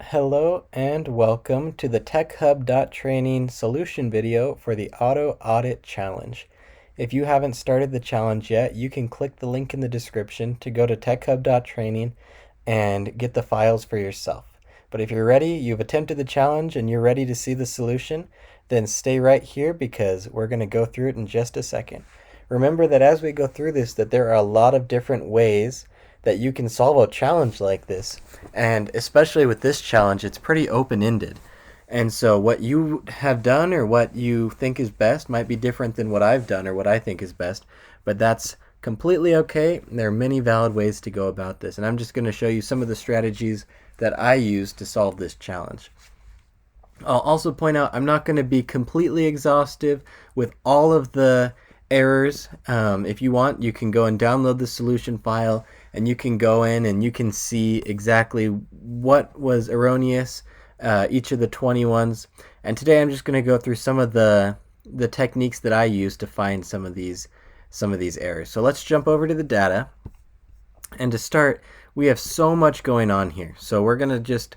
Hello and welcome to the TechHub.training solution video for the Auto Audit Challenge. If you haven't started the challenge yet, you can click the link in the description to go to TechHub.training and get the files for yourself. But if you're ready, you've attempted the challenge and you're ready to see the solution, then stay right here because we're going to go through it in just a second. Remember that as we go through this, that there are a lot of different ways that you can solve a challenge like this. And especially with this challenge, it's pretty open-ended. And so what you have done or what you think is best might be different than what I've done or what I think is best, but that's completely okay. There are many valid ways to go about this, and I'm just going to show you some of the strategies that I use to solve this challenge. I'll also point out I'm not going to be completely exhaustive with all of the errors. If you want, you can go and download the solution file and you can go in and you can see exactly what was erroneous, each of the 20 ones. And today I'm just going to go through some of the techniques that I use to find some of these errors. So let's jump over to the data. And to start, we have so much going on here. So we're going to just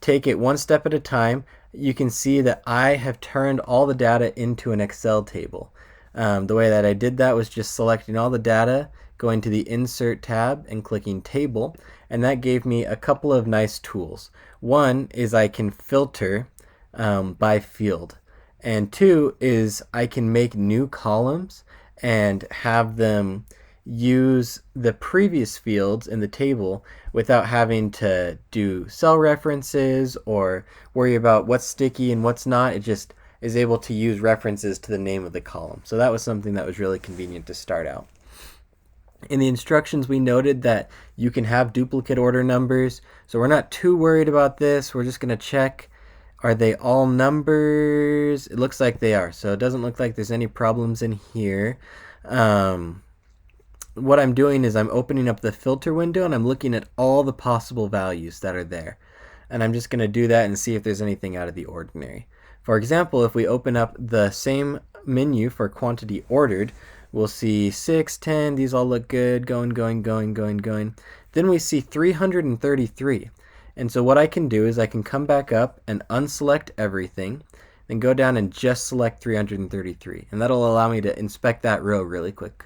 take it one step at a time. You can see that I have turned all the data into an Excel table. The way that I did that was just selecting all the data, going to the Insert tab and clicking Table, and that gave me a couple of nice tools. One is I can filter by field, and two is I can make new columns and have them use the previous fields in the table without having to do cell references or worry about what's sticky and what's not. It just is able to use references to the name of the column. So that was something that was really convenient to start out. In the instructions, we noted that you can have duplicate order numbers, so we're not too worried about this. We're just going to check, are they all numbers? It looks like they are, so it doesn't look like there's any problems in here. What I'm doing is I'm opening up the filter window and I'm looking at all the possible values that are there. And I'm just going to do that and see if there's anything out of the ordinary. For example, if we open up the same menu for quantity ordered, we'll see 6, 10, these all look good, going. Then we see 333. And so what I can do is I can come back up and unselect everything, then go down and just select 333. And that'll allow me to inspect that row really quick.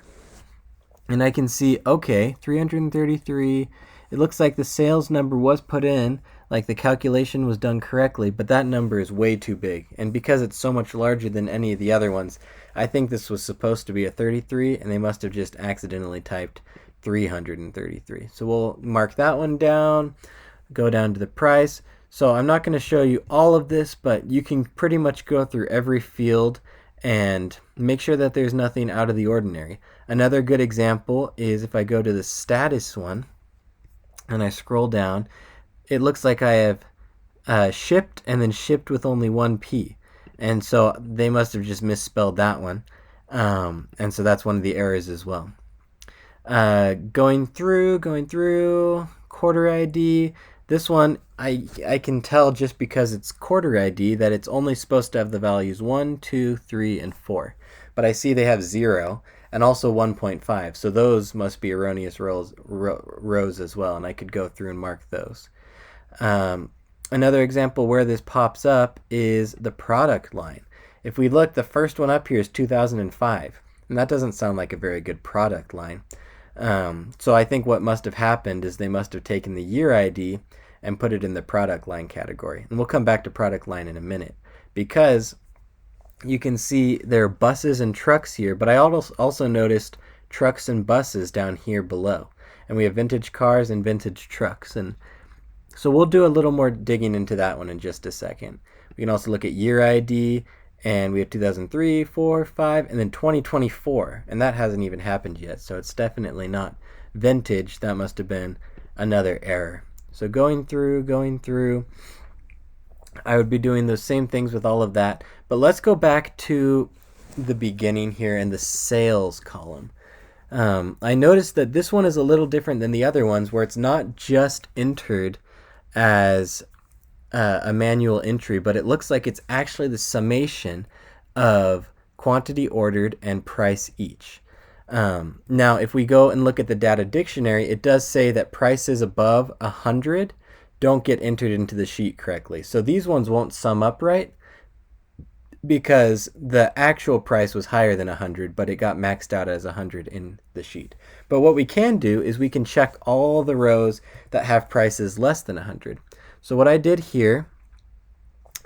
And I can see, okay, 333, it looks like the sales number was put in, like the calculation was done correctly, but that number is way too big. And because it's so much larger than any of the other ones, I think this was supposed to be a 33, and they must have just accidentally typed 333. So we'll mark that one down, go down to the price. So I'm not going to show you all of this, but you can pretty much go through every field and make sure that there's nothing out of the ordinary. Another good example is if I go to the status one and I scroll down, it looks like I have shipped and then shipped with only one P. And so they must have just misspelled that one. And so that's one of the errors as well. Going through, quarter ID. This one, I can tell just because it's quarter ID that it's only supposed to have the values 1, 2, 3, and 4. But I see they have 0 and also 1.5. So those must be erroneous rows as well, and I could go through and mark those. Another example where this pops up is the product line. If we look, the first one up here is 2005, and that doesn't sound like a very good product line. So I think what must have happened is they must have taken the year ID and put it in the product line category. And we'll come back to product line in a minute, because you can see there are buses and trucks here, but I also noticed trucks and buses down here below. And we have vintage cars and vintage trucks. And so we'll do a little more digging into that one in just a second. We can also look at year ID, and we have 2003, 4, 5, and then 2024, and that hasn't even happened yet, so it's definitely not vintage. That must have been another error. So going through, I would be doing those same things with all of that, but let's go back to the beginning here in the sales column. I noticed that this one is a little different than the other ones, where it's not just entered as a manual entry, but it looks like it's actually the summation of quantity ordered and price each. Now, if we go and look at the data dictionary, it does say that prices above 100 don't get entered into the sheet correctly. So these ones won't sum up right because the actual price was higher than 100, but it got maxed out as 100 in the sheet. But what we can do is we can check all the rows that have prices less than 100. So what I did here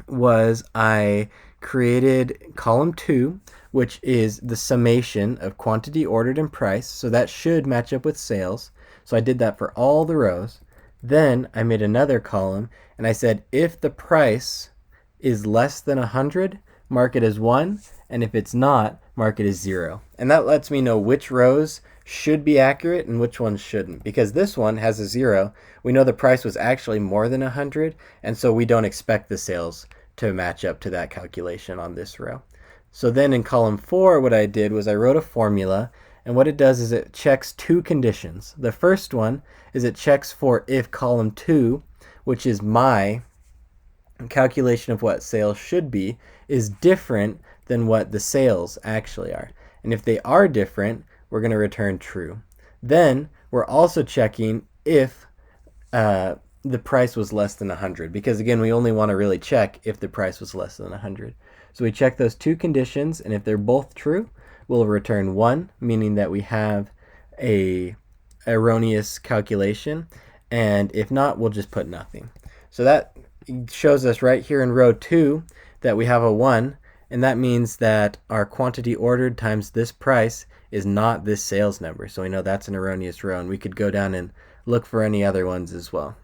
was I created column 2, which is the summation of quantity ordered and price. So that should match up with sales. So I did that for all the rows. Then I made another column and I said if the price is less than 100, mark it as 1, and if it's not, mark it as 0. And that lets me know which rows should be accurate and which ones shouldn't. Because this one has a 0, we know the price was actually more than 100, and so we don't expect the sales to match up to that calculation on this row. So then in column 4, what I did was I wrote a formula, and what it does is it checks 2 conditions. The first one is it checks for if column 2, which is my calculation of what sales should be, is different than what the sales actually are. And if they are different, we're going to return true. Then we're also checking if the price was less than 100, because again, we only want to really check if the price was less than 100. So we check those 2 conditions, and if they're both true, we'll return 1, meaning that we have a erroneous calculation, and if not, we'll just put nothing. So that shows us right here in row 2 that we have a 1, and that means that our quantity ordered times this price is not this sales number. So we know that's an erroneous row, and we could go down and look for any other ones as well.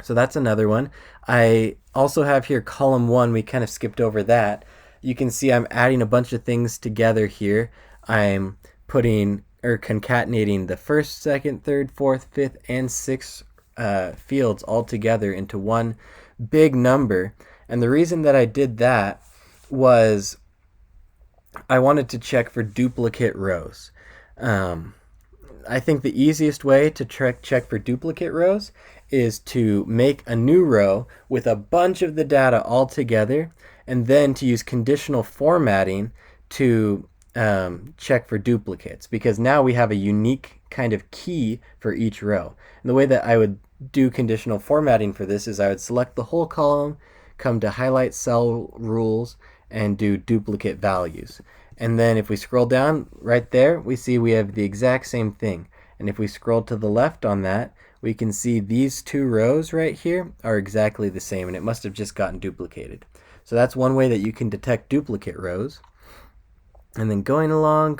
So that's another one. I also have here column 1. We kind of skipped over that. You can see I'm adding a bunch of things together here. I'm putting or concatenating the first, second, third, fourth, fifth, and sixth fields all together into one big number. And the reason that I did that was I wanted to check for duplicate rows. I think the easiest way to check for duplicate rows is to make a new row with a bunch of the data all together, and then to use conditional formatting to check for duplicates, because now we have a unique kind of key for each row. And the way that I would do conditional formatting for this is I would select the whole column, come to highlight cell rules, and do duplicate values. And then if we scroll down right there, we see we have the exact same thing. And if we scroll to the left on that, we can see these 2 rows right here are exactly the same, and it must have just gotten duplicated. So that's one way that you can detect duplicate rows. And then going along,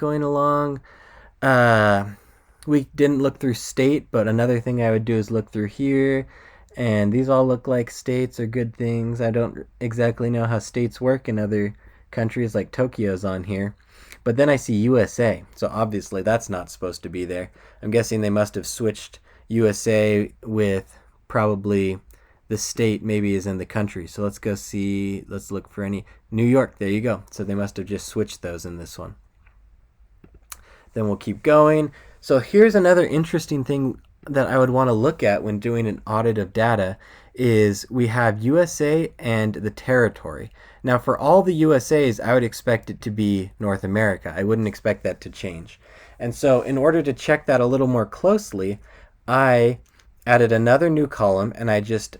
we didn't look through state, but another thing I would do is look through here, and these all look like states or good things. I don't exactly know how states work in other countries, like Tokyo's on here. But then I see USA, so obviously that's not supposed to be there. I'm guessing they must have switched USA with probably the state maybe is in the country. So let's go see, let's look for any. New York, there you go. So they must have just switched those in this one. Then we'll keep going. So here's another interesting thing that I would want to look at when doing an audit of data is we have USA and the territory. Now for all the USAs, I would expect it to be North America. I wouldn't expect that to change. And so in order to check that a little more closely, I added another new column, and I just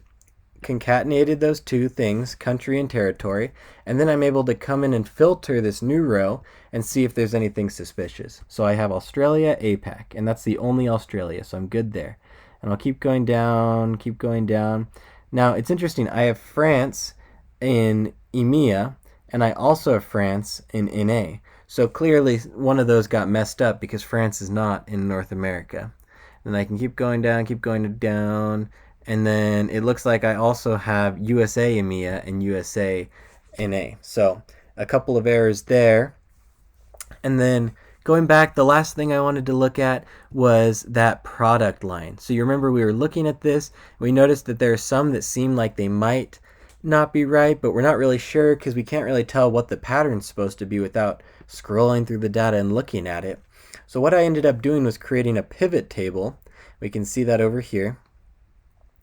concatenated those 2 things, country and territory, and then I'm able to come in and filter this new row and see if there's anything suspicious. So I have Australia, APAC, and that's the only Australia, so I'm good there. And I'll keep going down, keep going down. Now it's interesting, I have France in EMEA, and I also have France in NA. So clearly one of those got messed up because France is not in North America. Then I can keep going down, and then it looks like I also have USA EMEA and USA NA. So a couple of errors there. And then going back, the last thing I wanted to look at was that product line. So you remember we were looking at this, we noticed that there are some that seem like they might not be right, but we're not really sure because we can't really tell what the pattern's supposed to be without scrolling through the data and looking at it. So what I ended up doing was creating a pivot table. We can see that over here.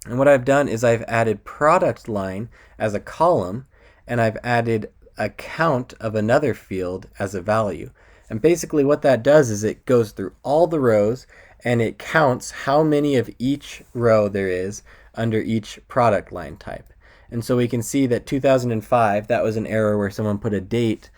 And what I've done is I've added product line as a column, and I've added a count of another field as a value. And basically what that does is it goes through all the rows and it counts how many of each row there is under each product line type. And so we can see that 2005, that was an error where someone put a date,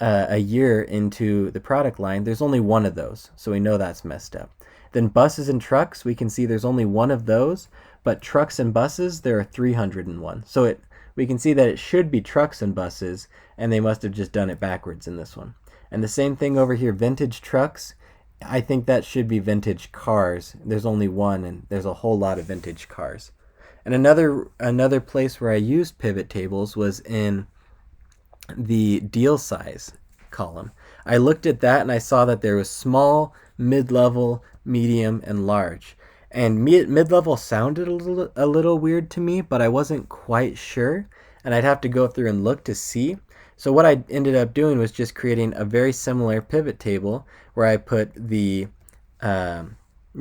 a year into the product line. There's only one of those, so we know that's messed up. Then buses and trucks, we can see there's only one of those, but trucks and buses, there are 301. So we can see that it should be trucks and buses, and they must have just done it backwards in this one. And the same thing over here, vintage trucks. I think that should be vintage cars. There's only one, and there's a whole lot of vintage cars. And another place where I used pivot tables was in the deal size column. I looked at that and I saw that there was small, mid-level, medium, and large. And mid-level sounded a little weird to me, but I wasn't quite sure, and I'd have to go through and look to see. So what I ended up doing was just creating a very similar pivot table where I put the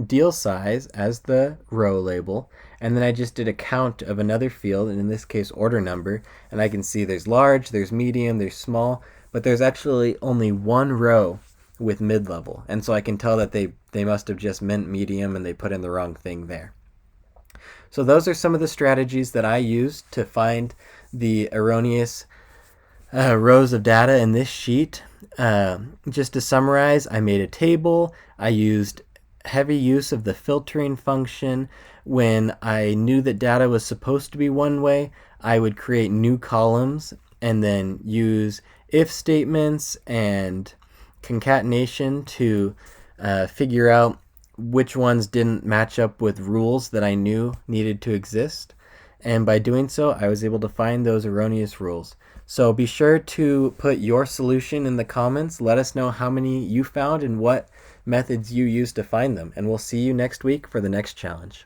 deal size as the row label, and then I just did a count of another field, and in this case order number, and I can see there's large, there's medium, there's small, but there's actually only one row with mid-level, and so I can tell that they must have just meant medium and they put in the wrong thing there. So those are some of the strategies that I used to find the erroneous rows of data in this sheet. Just to summarize, I made a table. I used heavy use of the filtering function. When I knew that data was supposed to be one way, I would create new columns and then use if statements and concatenation to figure out which ones didn't match up with rules that I knew needed to exist. And by doing so, I was able to find those erroneous rules. So be sure to put your solution in the comments. Let us know how many you found and what methods you used to find them. And we'll see you next week for the next challenge.